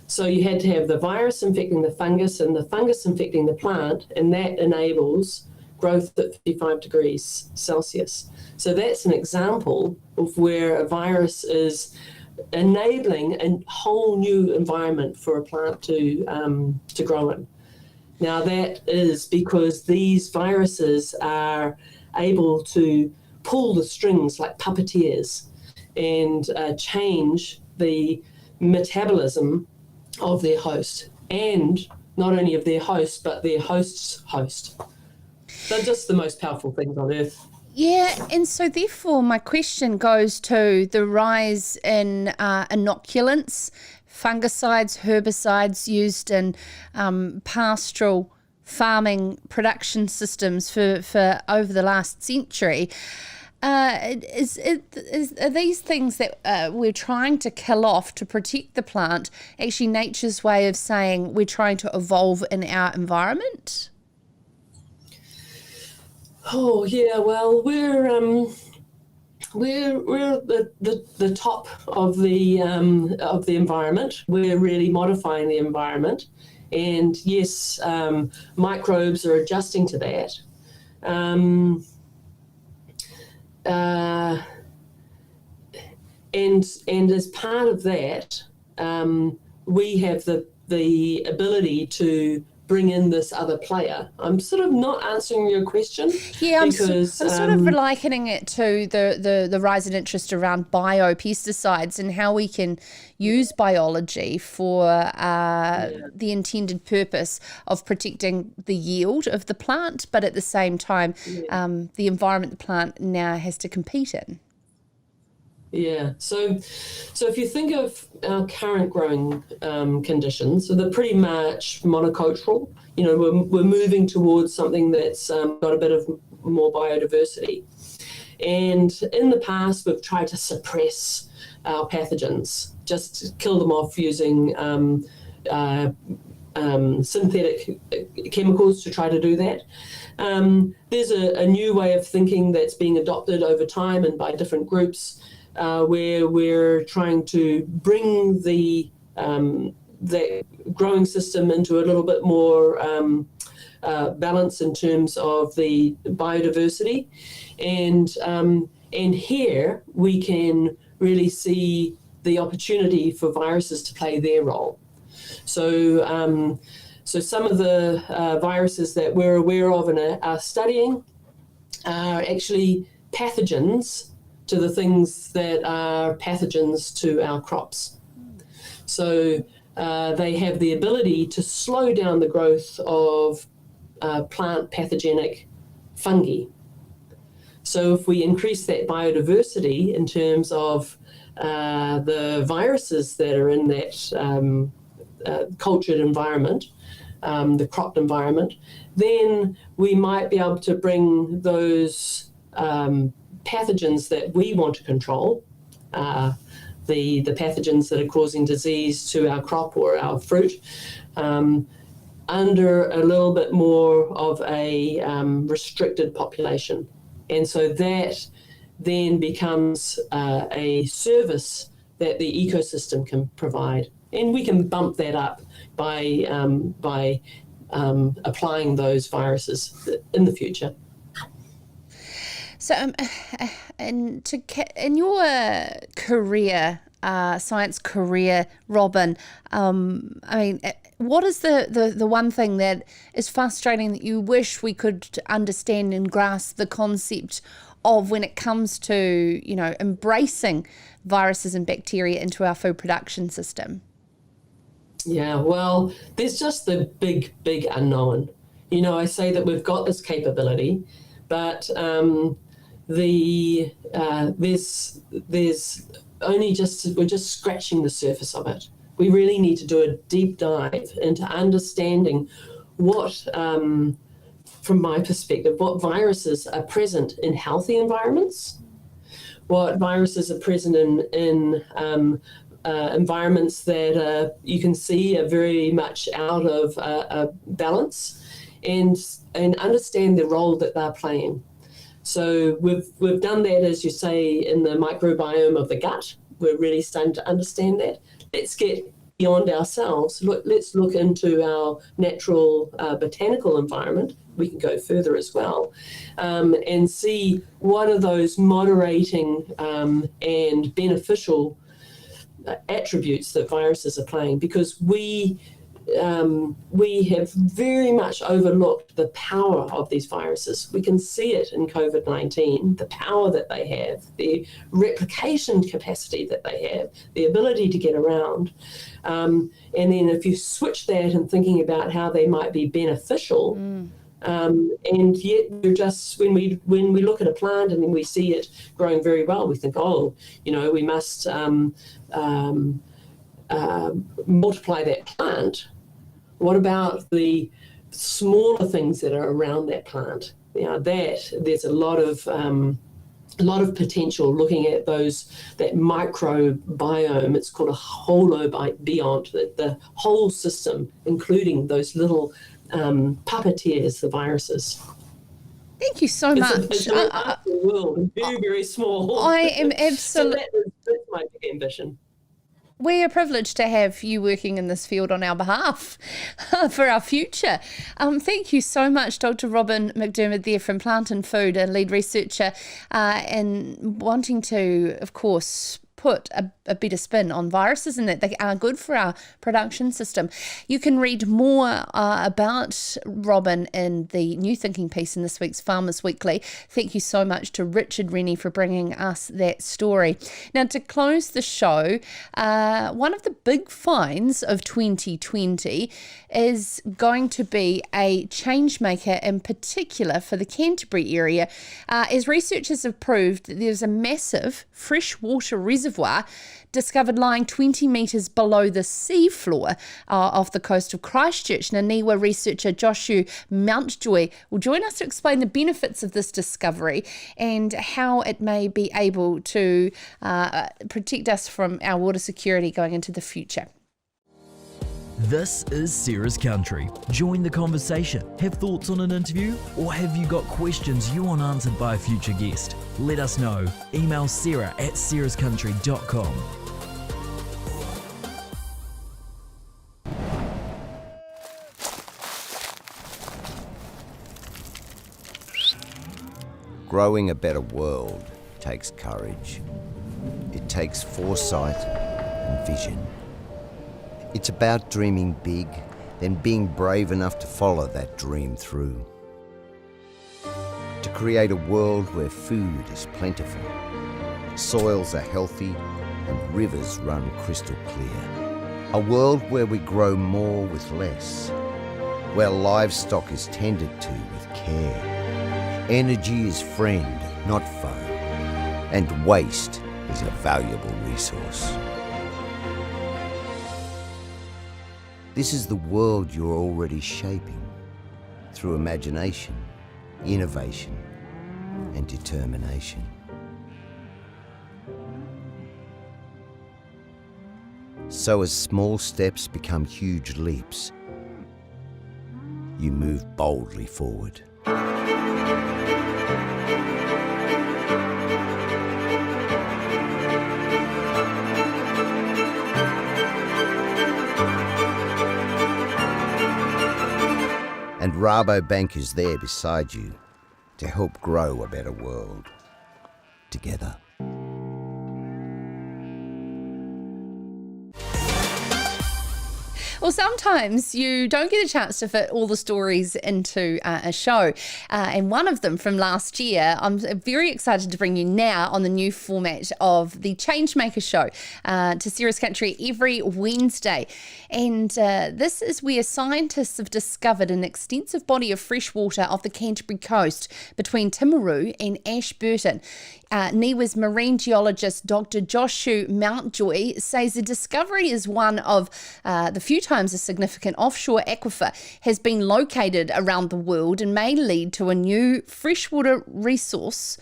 So you had to have the virus infecting the fungus and the fungus infecting the plant, and that enables growth at 55 degrees Celsius. So that's an example of where a virus is enabling a whole new environment for a plant to grow in. Now that is because these viruses are able to pull the strings like puppeteers and change the metabolism of their host, and not only of their host but their host's host. They're just the most powerful things on earth. Yeah, and so therefore my question goes to the rise in inoculants, fungicides, herbicides used in pastoral farming production systems for over the last century. Are these things that we're trying to kill off to protect the plant actually nature's way of saying we're trying to evolve in our environment? Oh yeah, well we're the top of the environment. We're really modifying the environment, and yes, microbes are adjusting to that. And as part of that, we have the ability to bring in this other player. I'm sort of not answering your question. Yeah, because, I'm sort of likening it to the rise in interest around biopesticides and how we can use biology for the intended purpose of protecting the yield of the plant, but at the same time, the environment the plant now has to compete in. Yeah, so if you think of our current growing conditions, so they're pretty much monocultural. We're moving towards something that's got a bit of more biodiversity. And in the past, we've tried to suppress our pathogens, just kill them off using synthetic chemicals to try to do that. There's a new way of thinking that's being adopted over time and by different groups, where we're trying to bring the growing system into a little bit more balance in terms of the biodiversity, and here we can really see the opportunity for viruses to play their role. So some of the viruses that we're aware of and are studying are actually pathogens to the things that are pathogens to our crops. So they have the ability to slow down the growth of plant pathogenic fungi. So if we increase that biodiversity in terms of the viruses that are in that cultured environment, the cropped environment, then we might be able to bring those pathogens that we want to control, the pathogens that are causing disease to our crop or our fruit, under a little bit more of a restricted population. And so that then becomes a service that the ecosystem can provide. And we can bump that up by applying those viruses in the future. So, in your career, science career, Robin, I mean, what is the one thing that is frustrating that you wish we could understand and grasp the concept of when it comes to, you know, embracing viruses and bacteria into our food production system? Yeah, well, there's just the big unknown. You know, I say that we've got this capability, but there's only we're just scratching the surface of it. We really need to do a deep dive into understanding what, from my perspective, what viruses are present in healthy environments, what viruses are present in environments that you can see are very much out of balance, and understand the role that they're playing. So we've done that, as you say, in the microbiome of the gut. We're really starting to understand that. Let's get beyond ourselves. Let's look into our natural botanical environment. We can go further as well, and see what are those moderating and beneficial attributes that viruses are playing, because we have very much overlooked the power of these viruses. We can see it in COVID-19, the power that they have, the replication capacity that they have, the ability to get around. And then if you switch that and thinking about how they might be beneficial, and yet we're just, when we look at a plant and then we see it growing very well, we think, oh, you know, we must multiply that plant. What about the smaller things that are around that plant? You know, there's a lot of potential looking at that microbiome. It's called a holobiont, the whole system, including those little puppeteers, the viruses. Thank you so much. It's a world, very, very small. I am absolutely. So that's my big ambition. We are privileged to have you working in this field on our behalf for our future. Thank you so much, Dr. Robin MacDiarmid there from Plant and Food, a lead researcher, and wanting to, of course, put a better spin on viruses and that they are good for our production system. You can read more about Robin in the New Thinking piece in this week's Farmers Weekly. Thank you so much to Richard Rennie for bringing us that story. Now, to close the show, one of the big finds of 2020 is going to be a change maker in particular for the Canterbury area, as researchers have proved that there's a massive freshwater reservoir discovered lying 20 metres below the seafloor off the coast of Christchurch. Now, NIWA researcher Joshu Mountjoy will join us to explain the benefits of this discovery and how it may be able to protect us from our water security going into the future. This is Sarah's Country. Join the conversation. Have thoughts on an interview? Or have you got questions you want answered by a future guest? Let us know. Email sarah@sarahscountry.com. Growing a better world takes courage. It takes foresight and vision. It's about dreaming big, then being brave enough to follow that dream through. To create a world where food is plentiful, soils are healthy, and rivers run crystal clear. A world where we grow more with less, where livestock is tended to with care. Energy is friend, not foe, and waste is a valuable resource. This is the world you're already shaping through imagination, innovation, and determination. So as small steps become huge leaps, you move boldly forward. And Rabobank is there beside you to help grow a better world together. Well, sometimes you don't get a chance to fit all the stories into a show. And one of them from last year, I'm very excited to bring you now on the new format of the Changemaker show to Sarah's Country every Wednesday. And this is where scientists have discovered an extensive body of fresh water off the Canterbury coast between Timaru and Ashburton. NIWA's marine geologist Dr. Joshu Mountjoy says the discovery is one of the few times a significant offshore aquifer has been located around the world and may lead to a new freshwater resource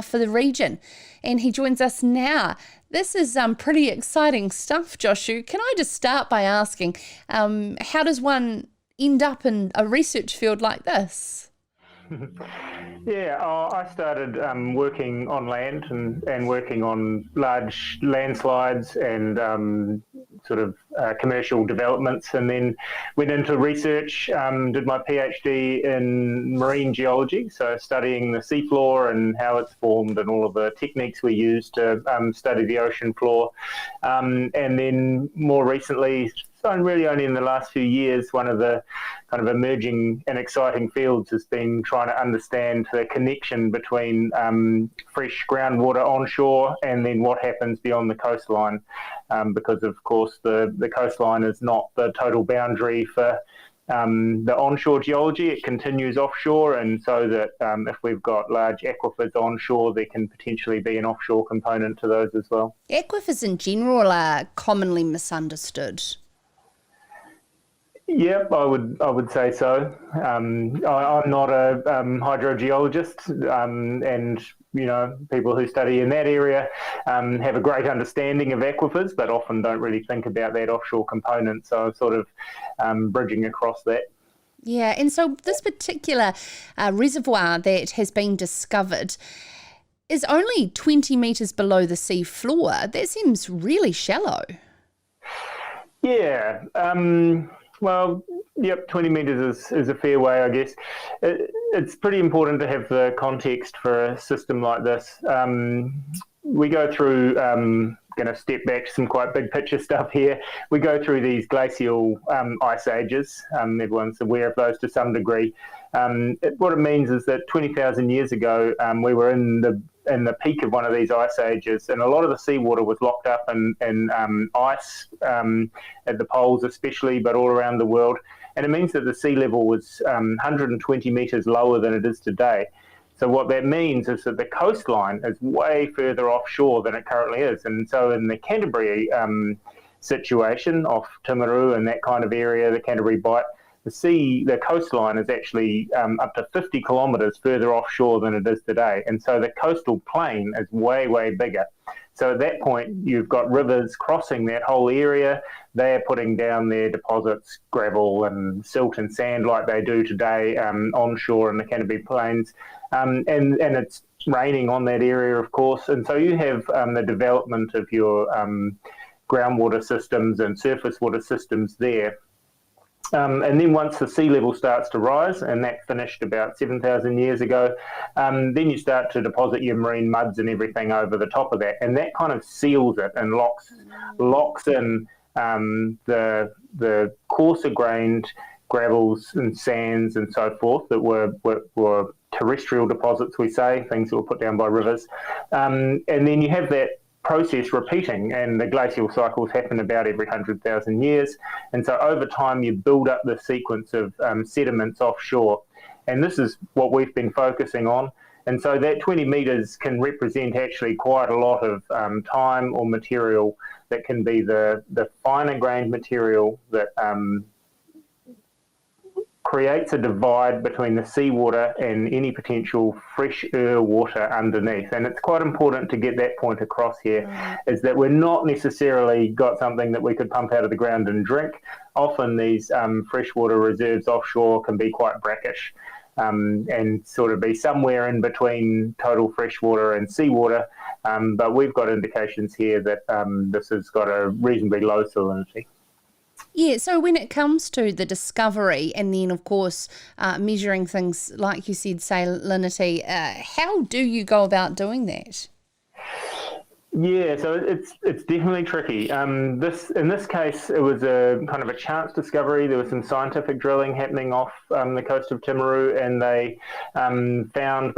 for the region. And he joins us now. This is pretty exciting stuff, Joshu. Can I just start by asking, how does one end up in a research field like this? Yeah, I started working on land and working on large landslides and sort of commercial developments, and then went into research, did my PhD in marine geology, so studying the seafloor and how it's formed and all of the techniques we use to study the ocean floor. And then more recently, so really only in the last few years, one of the kind of emerging and exciting fields has been trying to understand the connection between fresh groundwater onshore and then what happens beyond the coastline, because of course the coastline is not the total boundary for the onshore geology. It continues offshore, and so that if we've got large aquifers onshore, there can potentially be an offshore component to those as well. Aquifers in general are commonly misunderstood. Yep, I would say so. I'm not a hydrogeologist, and people who study in that area have a great understanding of aquifers, but often don't really think about that offshore component. So I'm sort of bridging across that. Yeah, and so this particular reservoir that has been discovered is only 20 metres below the sea floor. That seems really shallow. Yeah. Well, yep, 20 metres is a fair way, I guess. It's pretty important to have the context for a system like this. We go through, going to step back to some quite big picture stuff here. We go through these glacial ice ages. Everyone's aware of those to some degree. What it means is that 20,000 years ago, we were in the peak of one of these ice ages, and a lot of the seawater was locked up in ice at the poles especially, but all around the world. And it means that the sea level was 120 metres lower than it is today. So what that means is that the coastline is way further offshore than it currently is. And so in the Canterbury situation, off Timaru and that kind of area, the Canterbury Bight, the coastline is actually up to 50 kilometres further offshore than it is today. And so the coastal plain is way, way bigger. So at that point, you've got rivers crossing that whole area. They're putting down their deposits, gravel and silt and sand like they do today onshore in the Canterbury Plains. And it's raining on that area, of course. And so you have the development of your groundwater systems and surface water systems there. And then once the sea level starts to rise, and that finished about 7,000 years ago, then you start to deposit your marine muds and everything over the top of that, and that kind of seals it and locks in the coarser grained gravels and sands and so forth that were terrestrial deposits, we say, things that were put down by rivers. And then you have that process repeating, and the glacial cycles happen about every 100,000 years. And so over time, you build up the sequence of sediments offshore. And this is what we've been focusing on. And so that 20 metres can represent actually quite a lot of time or material that can be the finer grained material that creates a divide between the seawater and any potential fresher water underneath. And it's quite important to get that point across here, is that we're not necessarily got something that we could pump out of the ground and drink. Often these freshwater reserves offshore can be quite brackish and sort of be somewhere in between total freshwater and seawater. But we've got indications here that this has got a reasonably low salinity. Yeah, so when it comes to the discovery and then, of course, measuring things, like you said, salinity, how do you go about doing that? Yeah, so it's definitely tricky. In this case, it was a kind of a chance discovery. There was some scientific drilling happening off the coast of Timaru, and they found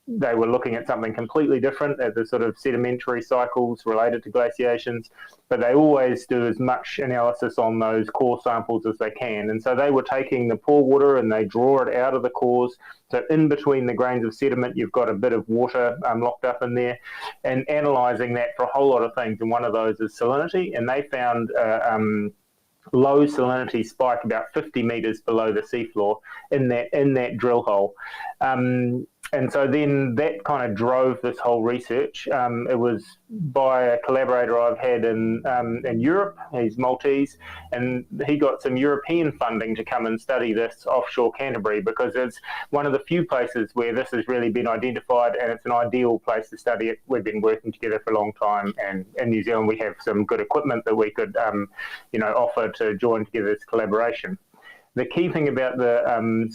they were looking at something completely different, at the sort of sedimentary cycles related to glaciations, but they always do as much analysis on those core samples as they can. And so they were taking the pore water and they draw it out of the cores. So in between the grains of sediment, you've got a bit of water locked up in there, and analysing that for a whole lot of things. And one of those is salinity, and they found low salinity spike about 50 metres below the seafloor in that drill hole. And so then that kind of drove this whole research. It was by a collaborator I've had in Europe. He's Maltese, and he got some European funding to come and study this offshore Canterbury, because it's one of the few places where this has really been identified, and it's an ideal place to study it. We've been working together for a long time, and in New Zealand we have some good equipment that we could offer to join together this collaboration. The key thing about the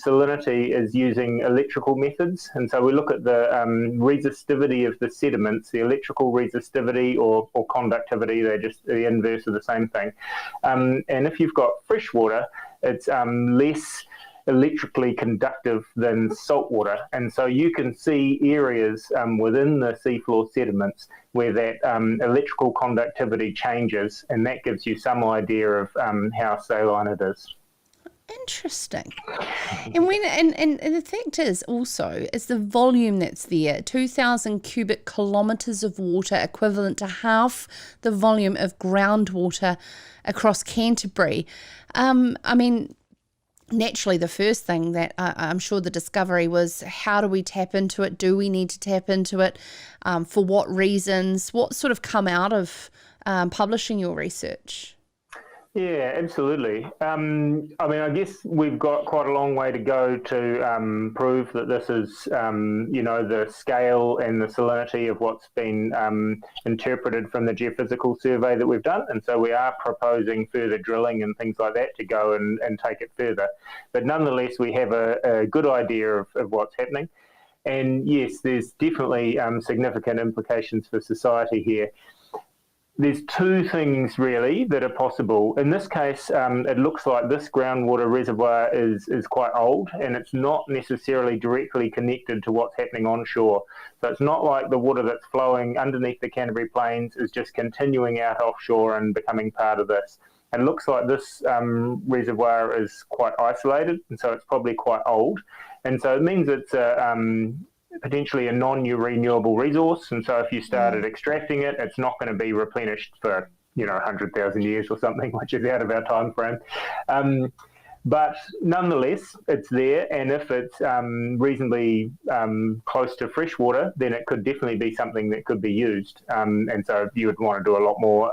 salinity is using electrical methods. And so we look at the resistivity of the sediments, the electrical resistivity or conductivity. They're just the inverse of the same thing. And if you've got fresh water, it's less electrically conductive than salt water. And so you can see areas within the seafloor sediments where that electrical conductivity changes, and that gives you some idea of how saline it is. Interesting. And the fact is also is the volume that's there, 2,000 cubic kilometres of water, equivalent to half the volume of groundwater across Canterbury. I mean, naturally, the first thing that I'm sure the discovery was, how do we tap into it? Do we need to tap into it? For what reasons? What sort of come out of publishing your research? Yeah, absolutely. I mean, I guess we've got quite a long way to go to prove that this is, the scale and the salinity of what's been interpreted from the geophysical survey that we've done. And so we are proposing further drilling and things like that to go and take it further. But nonetheless, we have a good idea of what's happening. And yes, there's definitely significant implications for society here. There's two things really that are possible. In this case, it looks like this groundwater reservoir is quite old, and it's not necessarily directly connected to what's happening onshore. So it's not like the water that's flowing underneath the Canterbury Plains is just continuing out offshore and becoming part of this. It looks like this reservoir is quite isolated, and so it's probably quite old. And so it means it's potentially a non-renewable resource, and so if you started extracting it, it's not going to be replenished for 100,000 years or something, which is out of our time frame. But nonetheless, it's there, and if it's reasonably close to fresh water, then it could definitely be something that could be used. And so you would want to do a lot more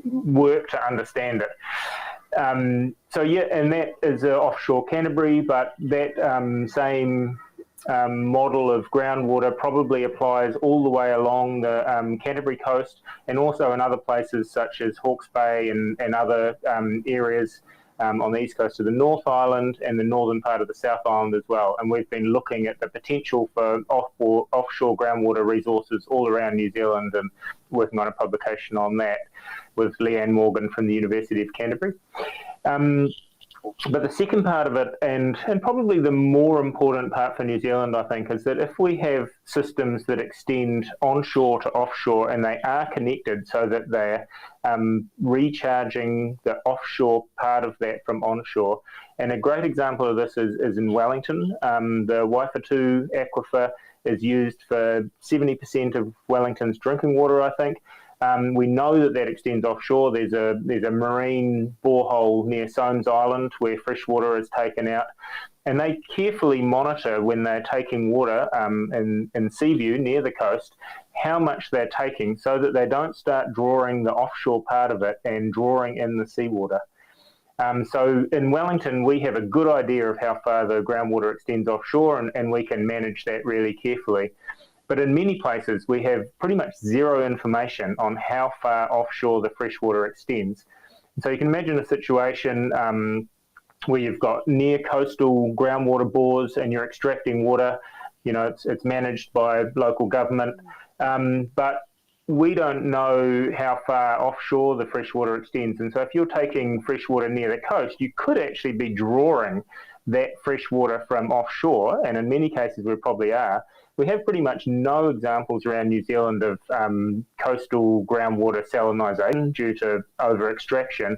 work to understand it. And that is offshore Canterbury, but that same model of groundwater probably applies all the way along the Canterbury coast, and also in other places such as Hawke's Bay and other areas on the east coast of the North Island and the northern part of the South Island as well. And we've been looking at the potential for offshore groundwater resources all around New Zealand and working on a publication on that with Leanne Morgan from the University of Canterbury. But the second part of it, and probably the more important part for New Zealand, I think, is that if we have systems that extend onshore to offshore and they are connected so that they're recharging the offshore part of that from onshore. And a great example of this is in Wellington. The Waifatu aquifer is used for 70% of Wellington's drinking water, I think. We know that extends offshore. There's a marine borehole near Soames Island where fresh water is taken out, and they carefully monitor when they're taking water in Seaview near the coast how much they're taking so that they don't start drawing the offshore part of it and drawing in the seawater. So in Wellington, we have a good idea of how far the groundwater extends offshore, and we can manage that really carefully. But in many places, we have pretty much zero information on how far offshore the freshwater extends. So you can imagine a situation where you've got near coastal groundwater bores and you're extracting water. You know, it's managed by local government, but we don't know how far offshore the freshwater extends. And so if you're taking freshwater near the coast, you could actually be drawing that freshwater from offshore, and in many cases we probably are. We have pretty much no examples around New Zealand of coastal groundwater salinisation due to over-extraction,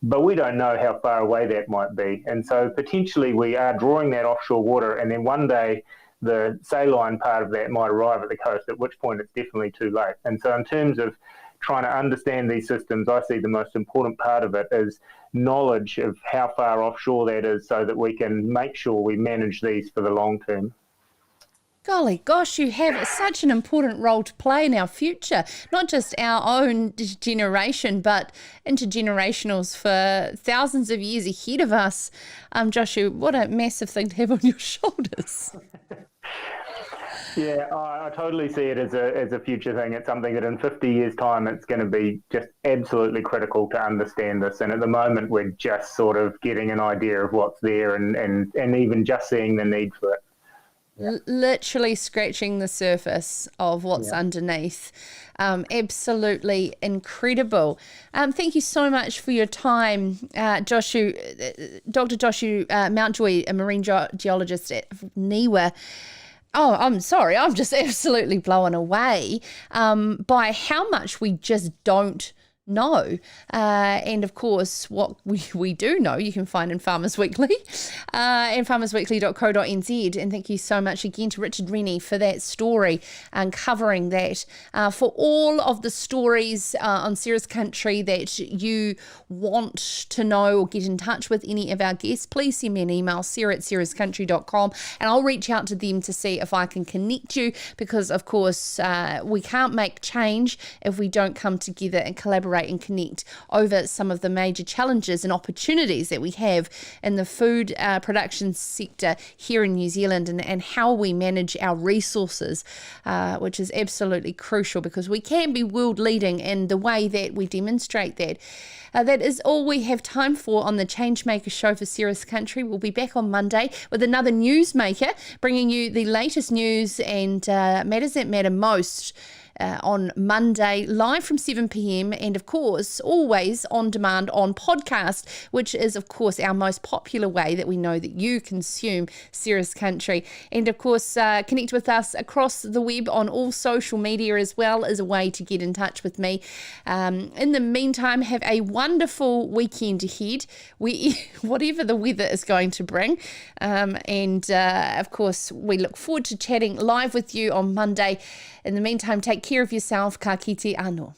but we don't know how far away that might be. And so potentially we are drawing that offshore water, and then one day the saline part of that might arrive at the coast, at which point it's definitely too late. And so in terms of trying to understand these systems, I see the most important part of it is knowledge of how far offshore that is so that we can make sure we manage these for the long term. Golly gosh, you have such an important role to play in our future, not just our own generation, but intergenerationals for thousands of years ahead of us. Joshu, what a massive thing to have on your shoulders. Yeah, I totally see it as a future thing. It's something that in 50 years' time, it's going to be just absolutely critical to understand this. And at the moment, we're just sort of getting an idea of what's there and even just seeing the need for it. Literally scratching the surface of what's underneath. Absolutely incredible. Thank you so much for your time, Joshu, Dr. Joshu Mountjoy, a marine geologist at NIWA. Oh, I'm sorry, I'm just absolutely blown away by how much we just don't know. And of course, what we do know, you can find in Farmers Weekly and farmersweekly.co.nz. And thank you so much again to Richard Rennie for that story and covering that. For all of the stories on Sarah's Country that you want to know or get in touch with any of our guests, please send me an email, sarah@sarahscountry.com, and I'll reach out to them to see if I can connect you, because of course we can't make change if we don't come together and collaborate and connect over some of the major challenges and opportunities that we have in the food production sector here in New Zealand, and how we manage our resources, which is absolutely crucial, because we can be world leading in the way that we demonstrate that. That is all we have time for on the Changemaker Show for Sarah's Country. We'll be back on Monday with another newsmaker, bringing you the latest news and matters that matter most on Monday, live from 7 p.m, and of course always on demand on podcast, which is of course our most popular way that we know that you consume Sarah's Country. And of course connect with us across the web on all social media as well as a way to get in touch with me. In the meantime, have a wonderful weekend ahead, whatever the weather is going to bring, and of course we look forward to chatting live with you on Monday. In the meantime, take care of yourself. Ka kite anō.